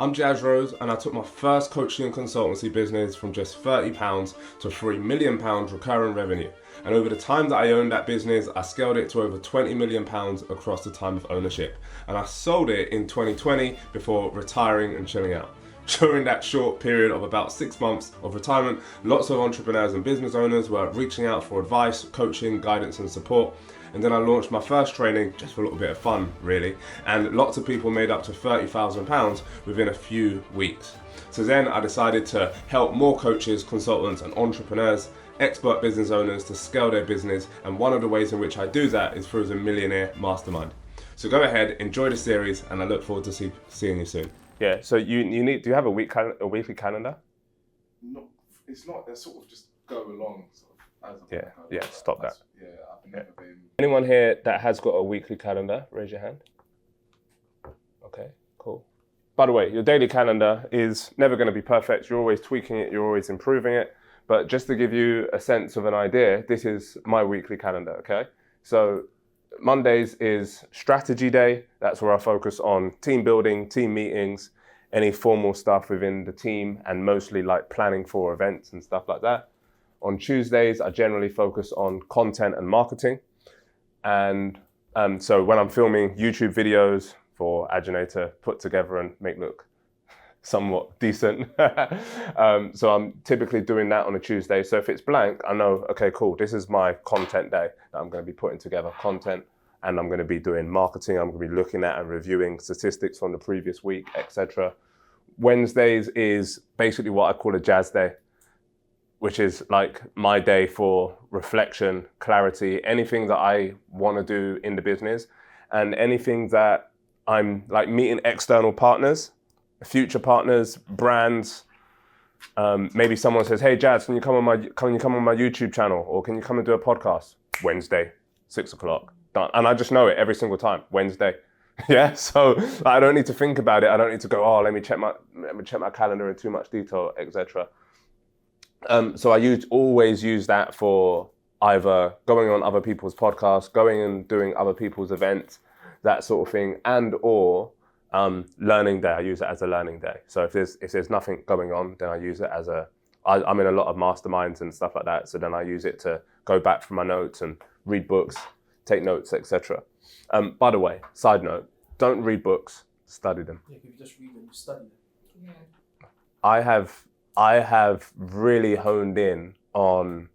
I'm Jazz Rose, and I took my first coaching and consultancy business from just £30 to £3 million recurring revenue. And over the time that I owned that business, I scaled it to over £20 million across the time of ownership. And I sold it in 2020 before retiring and chilling out. During that short period of about 6 months of retirement, lots of entrepreneurs and business owners were reaching out for advice, coaching, guidance and support. And then I launched my first training just for a little bit of fun, really. And lots of people made up to £30,000 within a few weeks. So then I decided to help more coaches, consultants and entrepreneurs, expert business owners to scale their business. And one of the ways in which I do that is through the Millionaire Mastermind. So go ahead, enjoy the series, and I look forward to seeing you soon. Yeah, so you need, do you have a weekly calendar? No, it's not, they sort of just go along sort of as Yeah, stop that. Yeah, I've never been. Anyone here that has got a weekly calendar, raise your hand. Okay, cool. By the way, your daily calendar is never going to be perfect. You're always tweaking it, you're always improving it. But just to give you a sense of an idea, this is my weekly calendar, okay? So Mondays is strategy day. That's where I focus on team building, team meetings, any formal stuff within the team, and mostly like planning for events and stuff like that. On Tuesdays, I generally focus on content and marketing. And so when I'm filming YouTube videos for Agenate to put together and make look somewhat decent. So I'm typically doing that on a Tuesday. So if it's blank, I know, okay, cool, this is my content day that I'm going to be putting together content, and I'm going to be doing marketing. I'm going to be looking at and reviewing statistics from the previous week, etc. Wednesdays is basically what I call a jazz day, which is like my day for reflection, clarity, anything that I want to do in the business, and anything that I'm like meeting external partners, future partners, brands. Maybe someone says, "Hey, Jazz, can you come on my YouTube channel, or can you come and do a podcast?" Wednesday, 6 o'clock, done. And I just know it every single time. Wednesday, yeah. So I don't need to think about it. I don't need to go, "Oh, let me check my calendar in too much detail, etc." So I always use that for either going on other people's podcasts, going and doing other people's events, that sort of thing, and or learning day. I use it as a learning day. So if there's nothing going on, then I use it as I'm in a lot of masterminds and stuff like that. So then I use it to go back from my notes and read books, take notes, etc. By the way, side note, don't read books, study them. Yeah, if you just read them, you study them. Yeah. I have really honed in on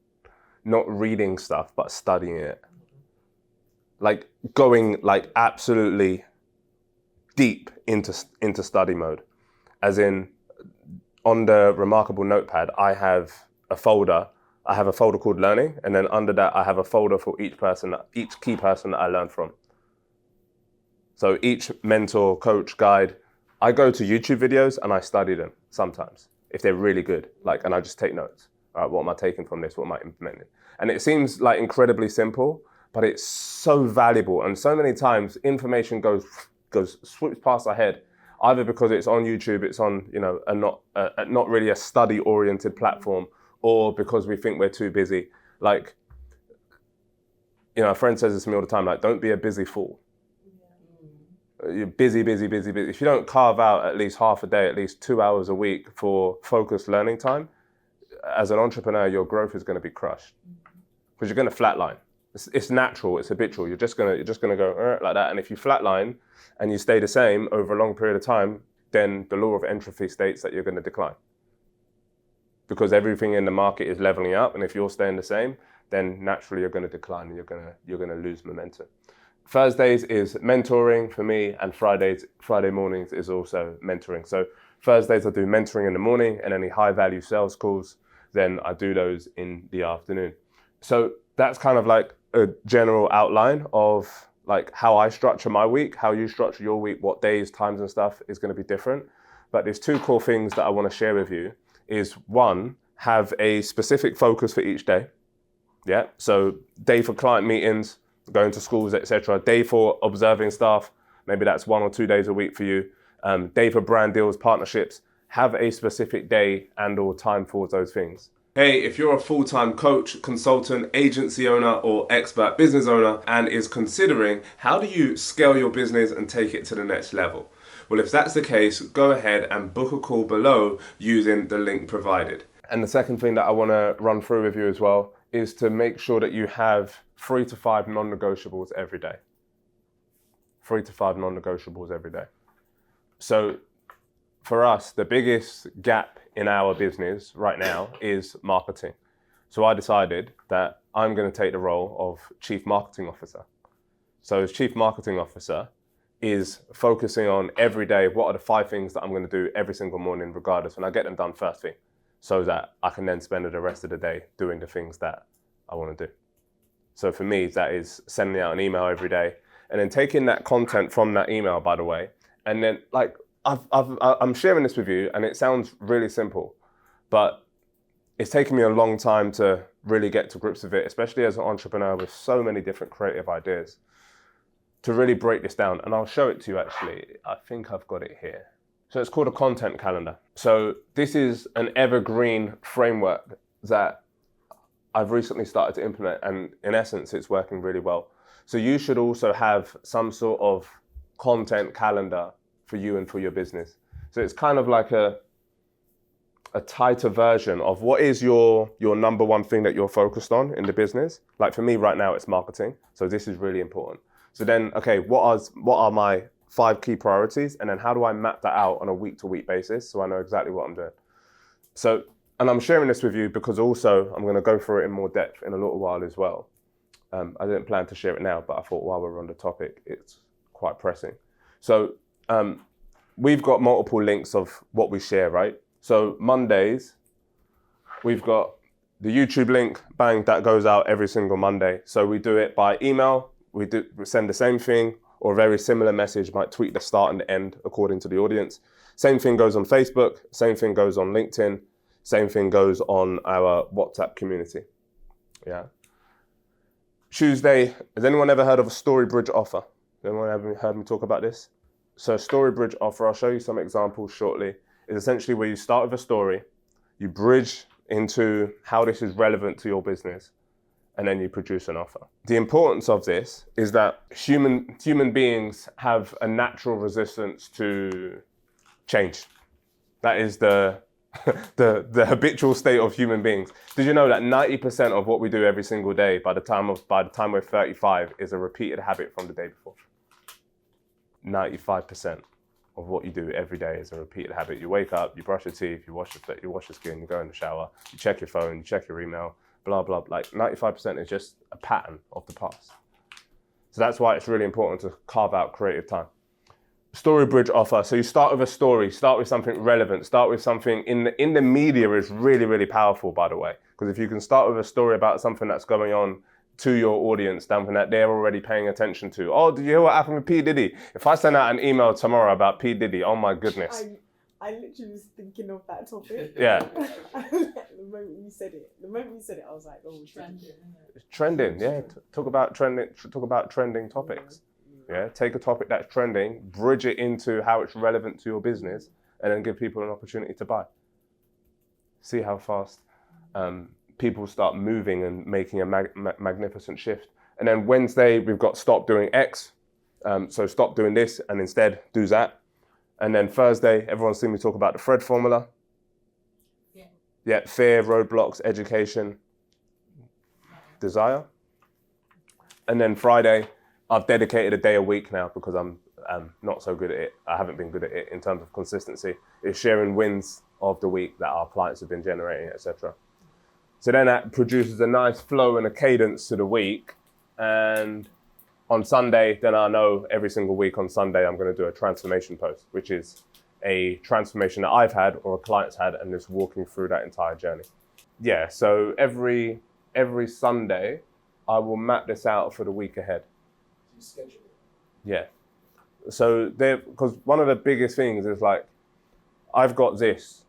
not reading stuff, but studying it. Like going like absolutely deep into study mode. As in, on the Remarkable notepad, I have a folder. I have a folder called Learning, and then under that, I have a folder for each key person that I learned from. So each mentor, coach, guide, I go to YouTube videos and I study them sometimes, if they're really good, and I just take notes. All right, what am I taking from this? What am I implementing? And it seems like incredibly simple, but it's so valuable. And so many times information swoops past our head, either because it's on YouTube, it's on, not really a study oriented platform, or because we think we're too busy. Like, a friend says this to me all the time, like, don't be a busy fool. You're busy. If you don't carve out at least half a day, at least 2 hours a week for focused learning time, as an entrepreneur, your growth is going to be crushed, because you're going to flatline. It's natural, it's habitual. You're just going to go like that. And if you flatline and you stay the same over a long period of time, then the law of entropy states that you're going to decline, because everything in the market is leveling up. And if you're staying the same, then naturally you're going to decline and you're going to lose momentum. Thursdays is mentoring for me, and Friday mornings is also mentoring. So Thursdays I do mentoring in the morning, and any high value sales calls, then I do those in the afternoon. So that's kind of like a general outline of like how I structure my week. How you structure your week, what days, times and stuff is going to be different. But there's two core things that I want to share with you. Is one, have a specific focus for each day. Yeah. So day for client meetings, going to schools, etc. Day for observing staff. Maybe that's 1 or 2 days a week for you. Day for brand deals, partnerships. Have a specific day and or time for those things. Hey, if you're a full-time coach, consultant, agency owner, or expert business owner and is considering how do you scale your business and take it to the next level? Well, if that's the case, go ahead and book a call below using the link provided. And the second thing that I want to run through with you as well is to make sure that you have 3 to 5 non-negotiables every day. 3 to 5 non-negotiables every day. So for us, the biggest gap in our business right now is marketing. So I decided that I'm going to take the role of Chief Marketing Officer. So as Chief Marketing Officer is focusing on every day, what are the 5 things that I'm going to do every single morning regardless, and I get them done first thing so that I can then spend the rest of the day doing the things that I want to do. So for me, that is sending out an email every day and then taking that content from that email, by the way, and then like I'm sharing this with you and it sounds really simple, but it's taken me a long time to really get to grips with it, especially as an entrepreneur with so many different creative ideas, to really break this down. And I'll show it to you actually. I think I've got it here. So it's called a content calendar. So this is an evergreen framework that I've recently started to implement, and in essence, it's working really well. So you should also have some sort of content calendar for you and for your business. So it's kind of like a tighter version of what is your number one thing that you're focused on in the business. Like for me right now, it's marketing. So this is really important. So then, okay, what are my 5 key priorities? And then how do I map that out on a week-to-week basis so I know exactly what I'm doing? So, and I'm sharing this with you because also I'm going to go through it in more depth in a little while as well. I didn't plan to share it now, but I thought while we're on the topic, it's quite pressing. So we've got multiple links of what we share, right? So Mondays, we've got the YouTube link, bang, that goes out every single Monday. So we do it by email, we send the same thing or a very similar message, might tweak the start and the end according to the audience. Same thing goes on Facebook, same thing goes on LinkedIn, same thing goes on our WhatsApp community, yeah. Tuesday, has anyone ever heard of a story bridge offer? Has anyone ever heard me talk about this? So a story bridge offer, I'll show you some examples shortly, is essentially where you start with a story, you bridge into how this is relevant to your business, and then you produce an offer. The importance of this is that human beings have a natural resistance to change. That is the habitual state of human beings. Did you know that 90% of what we do every single day by the time we're 35 is a repeated habit from the day before? 95% of what you do every day is a repeated habit. You wake up, you brush your teeth, you wash your skin, you go in the shower, you check your phone, you check your email, blah, blah, like 95% is just a pattern of the past. So that's why it's really important to carve out creative time. Story bridge offer. So you start with a story, start with something relevant, start with something in the media is really, really powerful, by the way. Because if you can start with a story about something that's going on to your audience, something that they're already paying attention to. Oh, did you hear what happened with P. Diddy? If I send out an email tomorrow about P. Diddy, oh my goodness. I literally was thinking of that topic. Yeah. The moment you said it, I was like, oh, Trending, yeah. Talk about trending topics. Yeah, take a topic that's trending, bridge it into how it's relevant to your business, and then give people an opportunity to buy. See how fast people start moving and making a magnificent shift. And then Wednesday, we've got stop doing X. So stop doing this and instead do that. And then Thursday, everyone's seen me talk about the Fred formula. Yeah, fear, roadblocks, education, desire. And then Friday, I've dedicated a day a week now because I'm not so good at it. I haven't been good at it in terms of consistency. It's sharing wins of the week that our clients have been generating, etc. So then that produces a nice flow and a cadence to the week. And on Sunday, then I know every single week on Sunday, I'm going to do a transformation post, which is a transformation that I've had or a client's had and just walking through that entire journey. Yeah, so every Sunday, I will map this out for the week ahead. Schedule it. Yeah. So because one of the biggest things is like, I've got this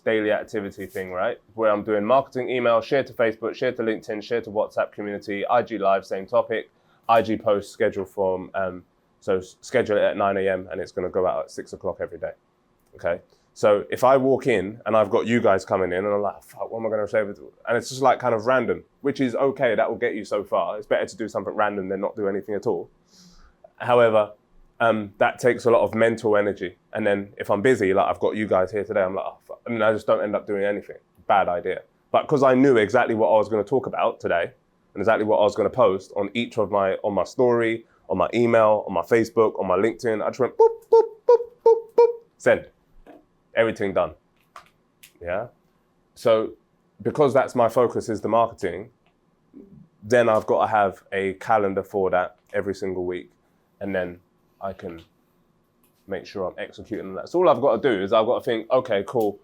daily activity thing, right? Where I'm doing marketing email, share to Facebook, share to LinkedIn, share to WhatsApp community, IG live, same topic, IG post schedule from, so schedule it at 9 a.m. and it's going to go out at 6 o'clock every day. Okay. So if I walk in and I've got you guys coming in and I'm like, fuck, what am I going to say? And it's just like kind of random, which is okay. That will get you so far. It's better to do something random than not do anything at all. However, that takes a lot of mental energy. And then if I'm busy, like I've got you guys here today, I'm like, oh, fuck. And I just don't end up doing anything. Bad idea. But because I knew exactly what I was going to talk about today and exactly what I was going to post on each of on my story, on my email, on my Facebook, on my LinkedIn, I just went boop, boop, boop, boop, boop, send. Everything done. Yeah. So because that's my focus is the marketing, then I've got to have a calendar for that every single week. And then I can make sure I'm executing on that. So all I've got to do is I've got to think, okay, cool.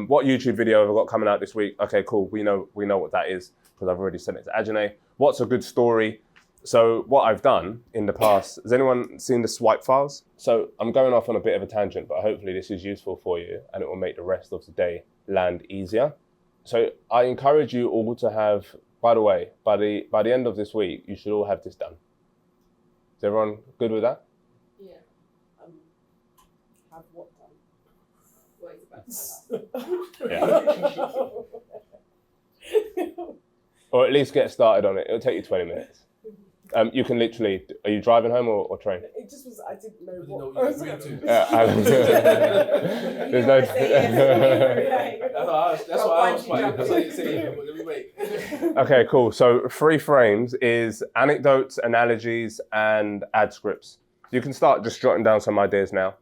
What YouTube video have I got coming out this week? Okay, cool. We know what that is because I've already sent it to Ajane. What's a good story? So what I've done in the past, has anyone seen the swipe files? So I'm going off on a bit of a tangent, but hopefully this is useful for you and it will make the rest of the day land easier. So I encourage you all to have, by the way, by the end of this week, you should all have this done. Is everyone good with that? Yeah. Have what done? What is about Or at least get started on it. It'll take you 20 minutes. You can literally, are you driving home or train? It just was, I didn't know You what. know what you agreed to. There's no... That's why I was like, that's what you say. Let me wait. Okay, cool. So 3 frames is anecdotes, analogies, and ad scripts. You can start just jotting down some ideas now.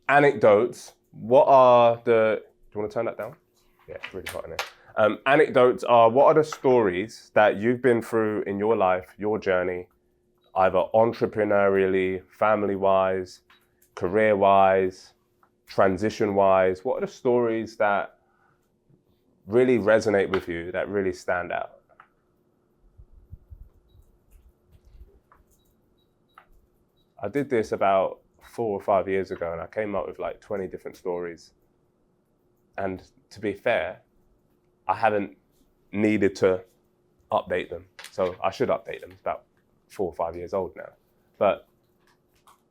Anecdotes, what are the... Do you want to turn that down? Yeah, it's really hot in there. Anecdotes are, what are the stories that you've been through in your life, your journey, either entrepreneurially, family-wise, career-wise, transition-wise? What are the stories that really resonate with you, that really stand out? I did this about 4 or 5 years ago and I came up with like 20 different stories. And to be fair, I haven't needed to update them. So I should update them. It's about 4 or 5 years old now. But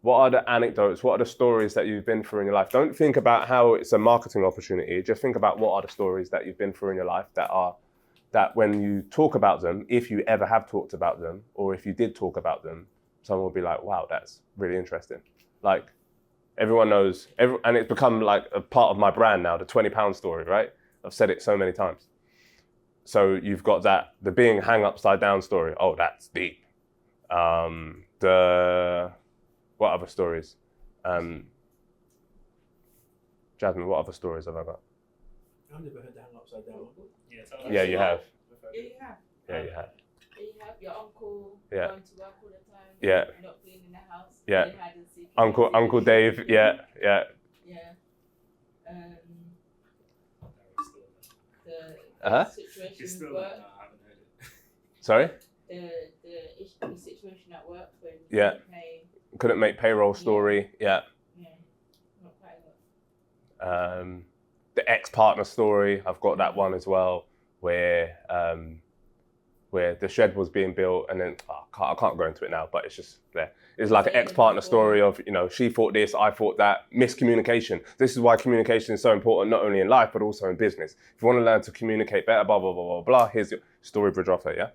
what are the anecdotes? What are the stories that you've been through in your life? Don't think about how it's a marketing opportunity. Just think about what are the stories that you've been through in your life that when you talk about them, if you ever have talked about them, or if you did talk about them, someone will be like, wow, that's really interesting. Like everyone knows, and it's become like a part of my brand now, the £20 story, right? I've said it so many times. So you've got that, the being hang upside down story. Oh, that's deep. What other stories? Jasmine, what other stories have I got? I've never heard the hang upside down. Yeah, you have. Yeah, you have. Yeah, you have. You have your uncle Yeah. going to work all the time. Yeah. Not being in the house. Yeah. playing hide and seek. Uncle Dave, yeah. Yeah. The situation with work. Sorry? The situation at work when Yeah. Couldn't make payroll story, yeah. Not quite a lot. The ex-partner story, I've got that one as well, where the shed was being built and then, I can't go into it now, but it's just there. It's like an ex-partner story of, she thought this, I thought that, miscommunication. This is why communication is so important, not only in life, but also in business. If you want to learn to communicate better, blah, blah, blah, blah, blah, here's your story bridge offer, yeah?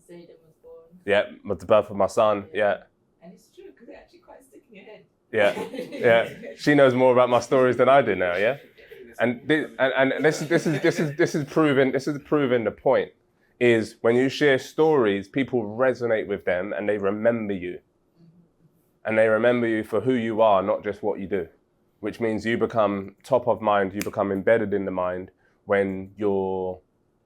Zayden was born. Yeah, with the birth of my son, yeah. And it's true, because they're actually quite sticking your head. Yeah, yeah. She knows more about my stories than I do now, yeah? And this is proven the point. Is when you share stories, people resonate with them and they remember you. And they remember you for who you are, not just what you do. Which means you become top of mind, you become embedded in the mind when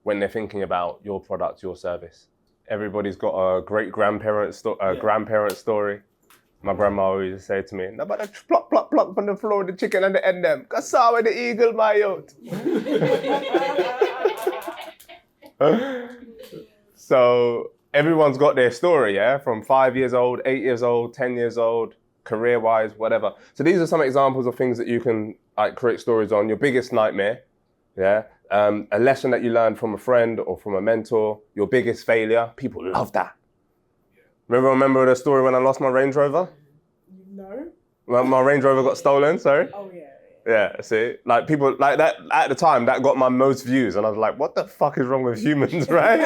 they're thinking about your product, your service. Everybody's got a great-grandparent story. My grandma always used to say to me, "No, but plop, plop, plop on the floor, the chicken and the end them. Cause saw with the eagle, my youth." So everyone's got their story, yeah? From 5 years old, 8 years old, 10 years old, career-wise, whatever. So these are some examples of things that you can create stories on. Your biggest nightmare, yeah? A lesson that you learned from a friend or from a mentor, your biggest failure. People love that. Remember the story when I lost my Range Rover? No. When my Range Rover got stolen, sorry? Oh, yeah. Yeah, see, like people like that at the time that got my most views, and I was like, "What the fuck is wrong with humans?" Right?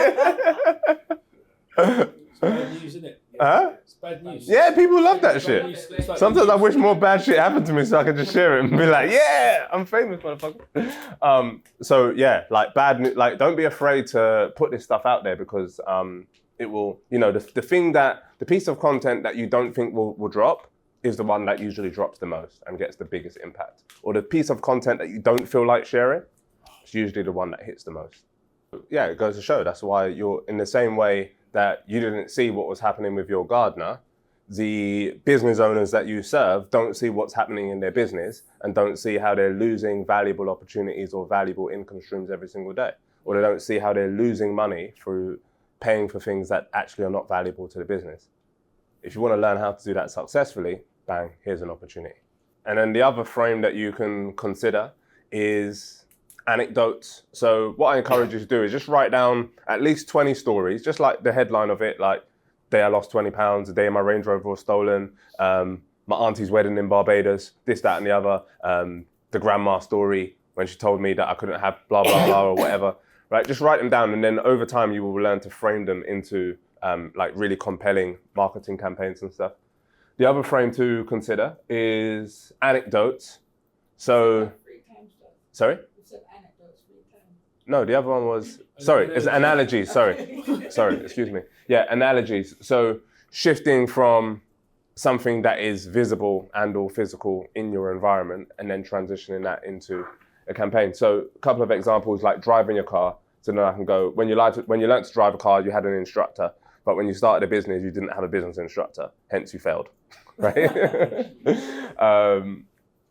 It's bad news, isn't it? Huh? It's bad news. Yeah, people love that It's shit. bad news. It's like Sometimes the I news. wish more bad shit happened to me so I could just share it and be like, yeah, I'm famous, motherfucker. So yeah, like like don't be afraid to put this stuff out there because it will, the piece of content that you don't think will drop is the one that usually drops the most and gets the biggest impact. Or the piece of content that you don't feel like sharing, it's usually the one that hits the most. Yeah, it goes to show that's why you're in the same way that you didn't see what was happening with your gardener. The business owners that you serve don't see what's happening in their business and don't see how they're losing valuable opportunities or valuable income streams every single day. Or they don't see how they're losing money through paying for things that actually are not valuable to the business. If you want to learn how to do that successfully, bang, here's an opportunity. And then the other frame that you can consider is anecdotes. So what I encourage you to do is just write down at least 20 stories, just like the headline of it, like day I lost 20 pounds, the day my Range Rover was stolen, my auntie's wedding in Barbados, this, that, and the other, the grandma story when she told me that I couldn't have blah, blah, blah, or whatever, right? Just write them down, and then over time you will learn to frame them into like really compelling marketing campaigns and stuff. The other frame to consider is anecdotes. So, sorry? You said anecdotes 3 times. No, the other one was, sorry, it's analogies, sorry, excuse me. Yeah, analogies. So shifting from something that is visible and or physical in your environment and then transitioning that into a campaign. So a couple of examples, like driving your car. So then I can go, when you learned to drive a car, you had an instructor, but when you started a business, you didn't have a business instructor, hence you failed, right?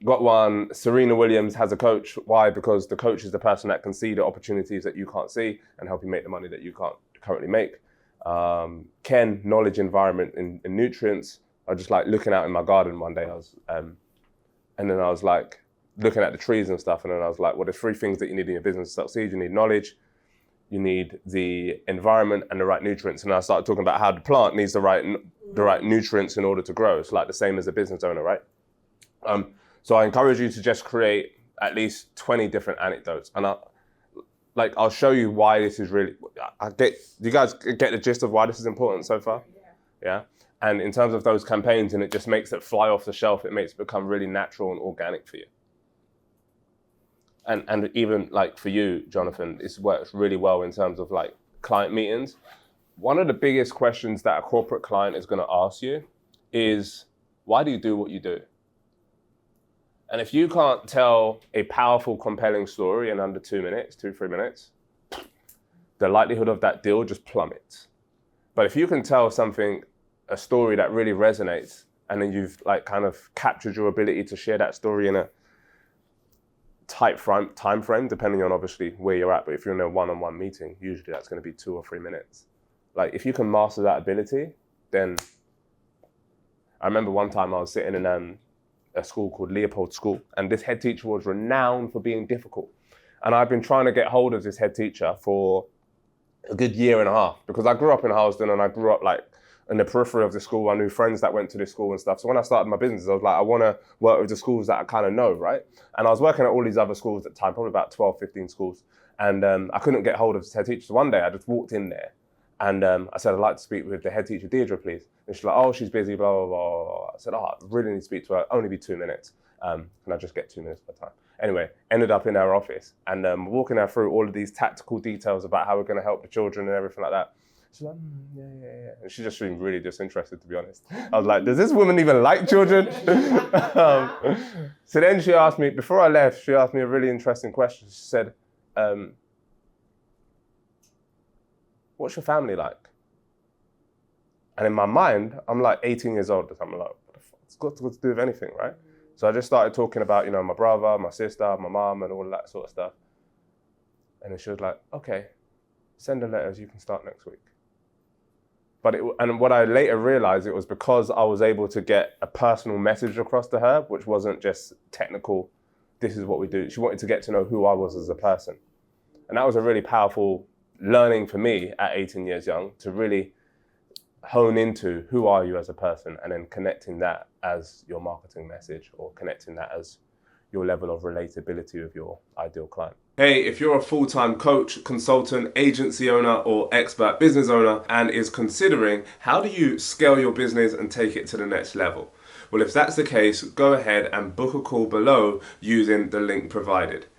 Got one, Serena Williams has a coach. Why? Because the coach is the person that can see the opportunities that you can't see and help you make the money that you can't currently make. Ken, knowledge, environment, and nutrients. I was just like looking out in my garden one day. And then I was like looking at the trees and stuff. And then I was like, well, there's 3 things that you need in your business to succeed. You need knowledge, you need the environment, and the right nutrients. And I started talking about how the plant needs the right nutrients in order to grow. It's like the same as a business owner, right? So I encourage you to just create at least 20 different anecdotes. And I'll show you why this is really, do you guys get the gist of why this is important so far? Yeah. And in terms of those campaigns, and it just makes it fly off the shelf, it makes it become really natural and organic for you. And even like for you, Jonathan, this works really well in terms of like client meetings. One of the biggest questions that a corporate client is going to ask you is, why do you do what you do? And if you can't tell a powerful, compelling story in under 2 minutes, 2-3 minutes, the likelihood of that deal just plummets. But if you can tell a story that really resonates, and then you've like kind of captured your ability to share that story in a tight time frame, depending on obviously where you're at. But if you're in a one-on-one meeting, usually that's going to be 2 or 3 minutes. Like if you can master that ability, then I remember one time I was sitting in a school called Leopold School, and this head teacher was renowned for being difficult. And I've been trying to get hold of this head teacher for a good 1.5 years because I grew up in Harlesden and I grew up like in the periphery of the school. I knew friends that went to this school and stuff. So when I started my business, I was like, I want to work with the schools that I kind of know, right? And I was working at all these other schools at the time, probably about 12, 15 schools. And I couldn't get hold of this head teacher. So one day I just walked in there and I said, I'd like to speak with the head teacher, Deirdre, please. And she's like, oh, she's busy, blah, blah, blah, blah. I said, oh, I really need to speak to her. Only be 2 minutes. Can I just get 2 minutes per time? Anyway, ended up in our office and walking her through all of these tactical details about how we're going to help the children and everything like that. She's like, yeah. And she just seemed really disinterested, to be honest. I was like, does this woman even like children? So then she asked me, before I left, she asked me a really interesting question. She said, what's your family like? And in my mind, I'm like 18 years old. I'm like, what the fuck? It's got to do with anything, right? So I just started talking about, my brother, my sister, my mom, and all of that sort of stuff. And then she was like, okay, send the letters, you can start next week. And what I later realized, it was because I was able to get a personal message across to her, which wasn't just technical, this is what we do. She wanted to get to know who I was as a person. And that was a really powerful learning for me at 18 years young, to really hone into who are you as a person and then connecting that as your marketing message or connecting that as your level of relatability with your ideal client. Hey, if you're a full-time coach, consultant, agency owner, or expert business owner and is considering how do you scale your business and take it to the next level? Well, if that's the case, go ahead and book a call below using the link provided.